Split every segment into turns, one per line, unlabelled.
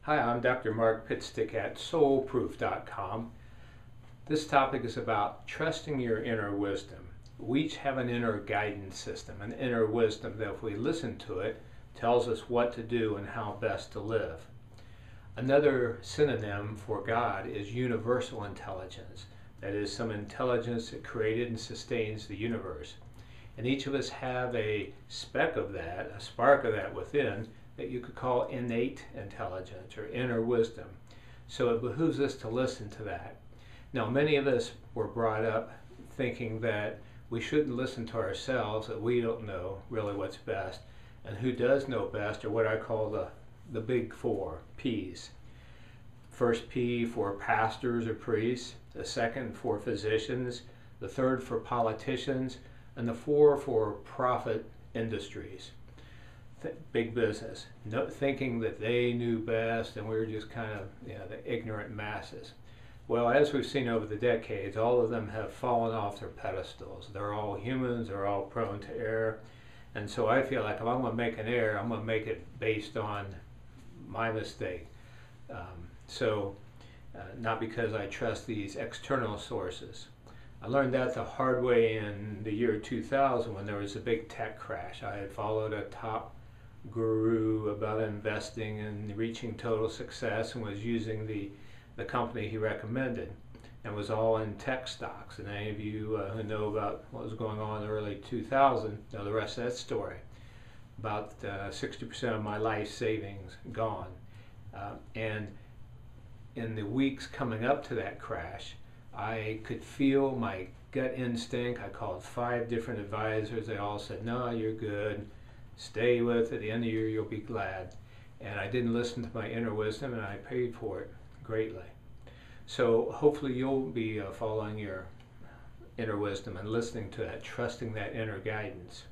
Hi, I'm Dr. Mark Pitstick at soulproof.com. This topic is about trusting your inner wisdom. We each have an inner guidance system, an inner wisdom that if we listen to it, tells us what to do and how best to live. Another synonym for God is universal intelligence. That is, some intelligence that created and sustains the universe. And each of us have a speck of that, a spark of that within, that you could call innate intelligence or inner wisdom. So it behooves us to listen to that. Now, many of us were brought up thinking that we shouldn't listen to ourselves, that we don't know really what's best. And who does know best are what I call the big four P's. First P for pastors or priests, the second for physicians, the third for politicians, and the four for profit industries. Big business, thinking that they knew best and we were just kind of the ignorant masses. Well, as we've seen over the decades, all of them have fallen off their pedestals. They're all humans, they're all prone to error. And so I feel like if I'm going to make an error, I'm going to make it based on my mistake. Not because I trust these external sources. I learned that the hard way in the year 2000 when there was a big tech crash. I had followed a top guru about investing and reaching total success and was using the company he recommended and was all in tech stocks. And any of you who know about what was going on in the early 2000s know the rest of that story. About 60% of my life savings gone. And in the weeks coming up to that crash, I could feel my gut instinct. I called 5 different advisors. They all said, no, you're good. Stay with it. At the end of the year, you'll be glad. And I didn't listen to my inner wisdom, and I paid for it greatly. So hopefully you'll be following your inner wisdom and listening to that, trusting that inner guidance.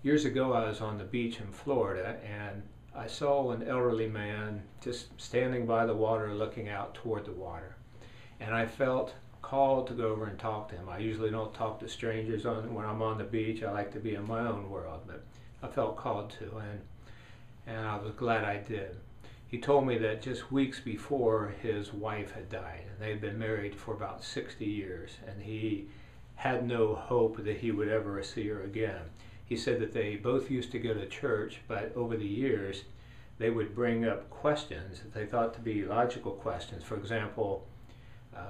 Years ago, I was on the beach in Florida, and I saw an elderly man just standing by the water looking out toward the water. And I felt called to go over and talk to him. I usually don't talk to strangers when I'm on the beach. I like to be in my own world, but I felt called to, and I was glad I did. He told me that just weeks before his wife had died, and they had been married for about 60 years, and he had no hope that he would ever see her again. He said that they both used to go to church, but over the years they would bring up questions that they thought to be logical questions. For example,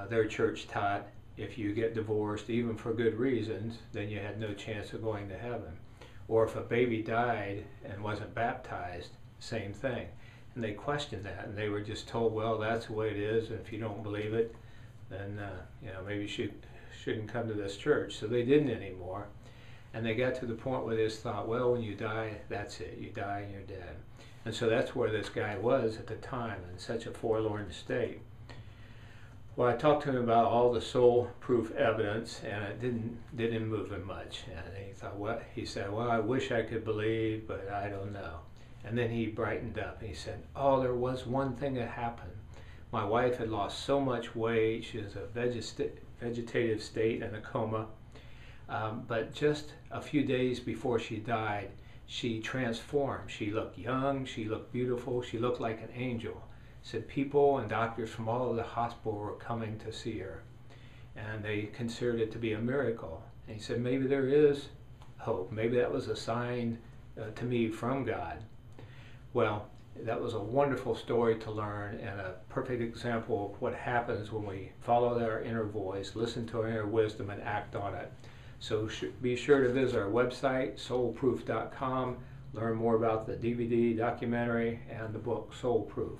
their church taught if you get divorced, even for good reasons, then you had no chance of going to heaven. Or if a baby died and wasn't baptized, same thing. And they questioned that, and they were just told, well, that's the way it is, and if you don't believe it, then maybe you shouldn't come to this church. So they didn't anymore. And they got to the point where they just thought, well, when you die, that's it. You die and you're dead. And so that's where this guy was at the time, in such a forlorn state. Well, I talked to him about all the soul-proof evidence, and it didn't move him much. And he thought, what? He said, well, I wish I could believe, but I don't know. And then he brightened up, and he said, oh, there was one thing that happened. My wife had lost so much weight. She was in a vegetative state and a coma. But just a few days before she died, she transformed. She looked young, she looked beautiful, she looked like an angel. Said people and doctors from all over the hospital were coming to see her, and they considered it to be a miracle. And he said, maybe there is hope. Maybe that was a sign to me from God. Well, that was a wonderful story to learn and a perfect example of what happens when we follow our inner voice, listen to our inner wisdom, and act on it. So be sure to visit our website, soulproof.com, learn more about the DVD, documentary, and the book, Soul Proof.